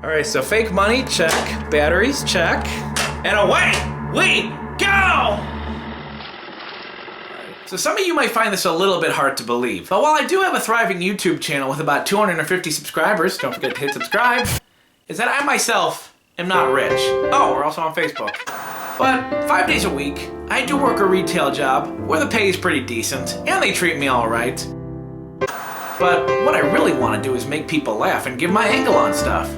All right, so fake money, check. Batteries, check. And away we go! So some of you might find this a little bit hard to believe, but while I do have a thriving YouTube channel with about 250 subscribers, don't forget to hit subscribe, is that I myself am not rich. Oh, we're also on Facebook. But 5 days a week, I do work a retail job where the pay is pretty decent, and they treat me all right. But what I really want to do is make people laugh and give my angle on stuff.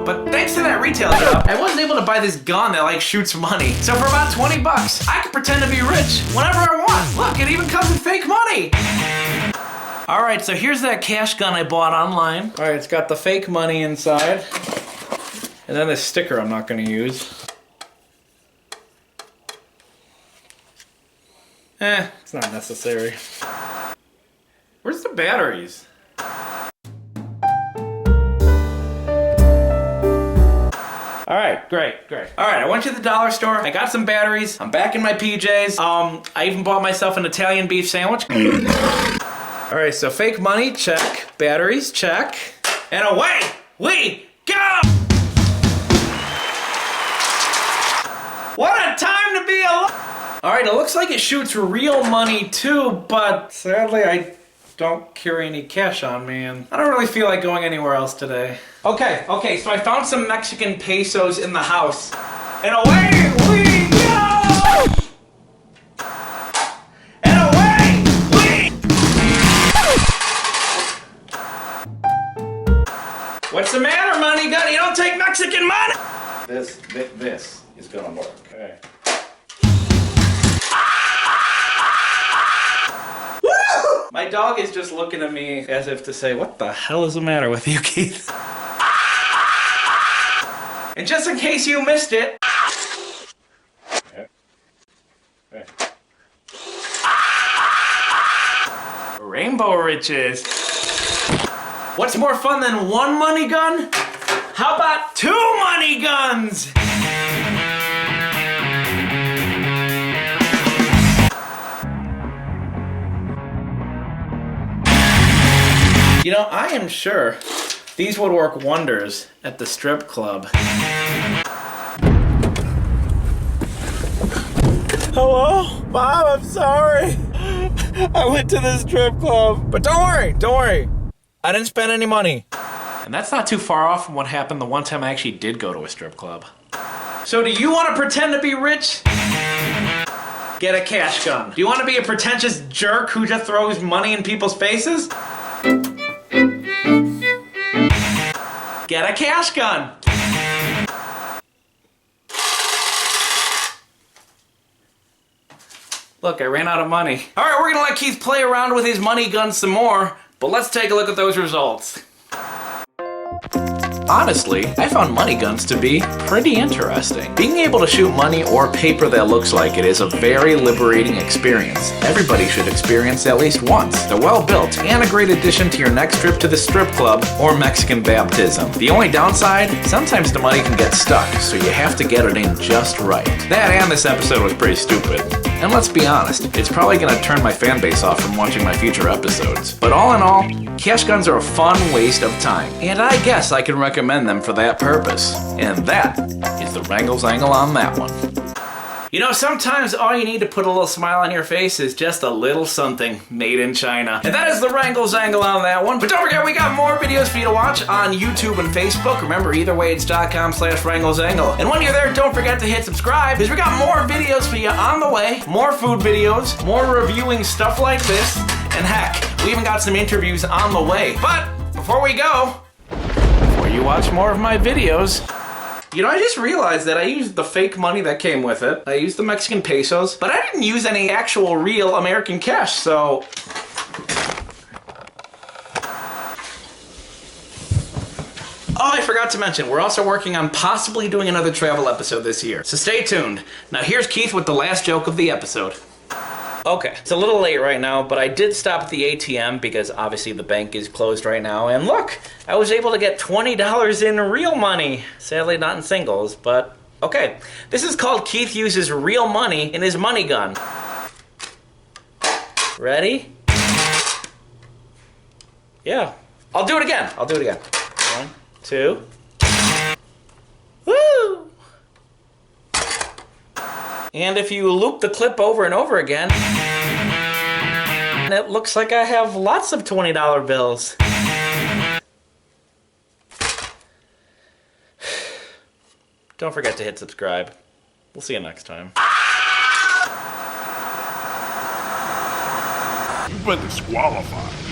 But thanks to that retail job, I wasn't able to buy this gun that shoots money. So for about 20 bucks, I can pretend to be rich whenever I want. Look, it even comes with fake money. All right, so here's that cash gun I bought online. All right, it's got the fake money inside. And then this sticker I'm not gonna use. It's not necessary. Where's the batteries? All right, great. All right, I went to the dollar store. I got some batteries. I'm back in my PJs. I even bought myself an Italian beef sandwich. All right, so fake money, check. Batteries, check. And away we go! What a time to be alive! All right, it looks like it shoots real money too, but sadly I don't carry any cash on me, and I don't really feel like going anywhere else today. Okay, so I found some Mexican pesos in the house. And away we go! And away we... What's the matter, money gun? You don't take Mexican money! This is gonna work. Okay. My dog is just looking at me as if to say, what the hell is the matter with you, Keith? And just in case you missed it... Rainbow riches. What's more fun than one money gun? How about two money guns? You know, I am sure these would work wonders at the strip club. Hello? Mom, I'm sorry. I went to the strip club. But don't worry. I didn't spend any money. And that's not too far off from what happened the one time I actually did go to a strip club. So do you want to pretend to be rich? Get a cash gun. Do you want to be a pretentious jerk who just throws money in people's faces? Get a cash gun! Look, I ran out of money. Alright, we're gonna let Keith play around with his money gun some more, but let's take a look at those results. Honestly, I found money guns to be pretty interesting. Being able to shoot money or paper that looks like it is a very liberating experience. Everybody should experience at least once. They're well built and a great addition to your next trip to the strip club or Mexican baptism. The only downside, sometimes the money can get stuck, so you have to get it in just right. That and this episode was pretty stupid. And let's be honest, it's probably gonna turn my fan base off from watching my future episodes. But all in all, cash guns are a fun waste of time, and I guess I can recommend them for that purpose. And that is the Wrangles angle on that one. You know, sometimes all you need to put a little smile on your face is just a little something made in China. And that is the Wrangles angle on that one. But don't forget, we got more videos for you to watch on YouTube and Facebook. Remember, eitherwayits.com/WranglesAngle. And when you're there, don't forget to hit subscribe, because we got more videos for you on the way. More food videos, more reviewing stuff like this, and heck, we even got some interviews on the way. But before we go, before you watch more of my videos, you know, I just realized that I used the fake money that came with it. I used the Mexican pesos, but I didn't use any actual real American cash, so... Oh, I forgot to mention, we're also working on possibly doing another travel episode this year, so stay tuned. Now here's Keith with the last joke of the episode. Okay, it's a little late right now, but I did stop at the ATM because obviously the bank is closed right now, and look, I was able to get $20 in real money. Sadly not in singles, but okay. This is called Keith Uses Real Money in His Money Gun. Ready? Yeah. I'll do it again. 1, 2. And if you loop the clip over and over again, it looks like I have lots of $20 bills. Don't forget to hit subscribe. We'll see you next time. You've been disqualified.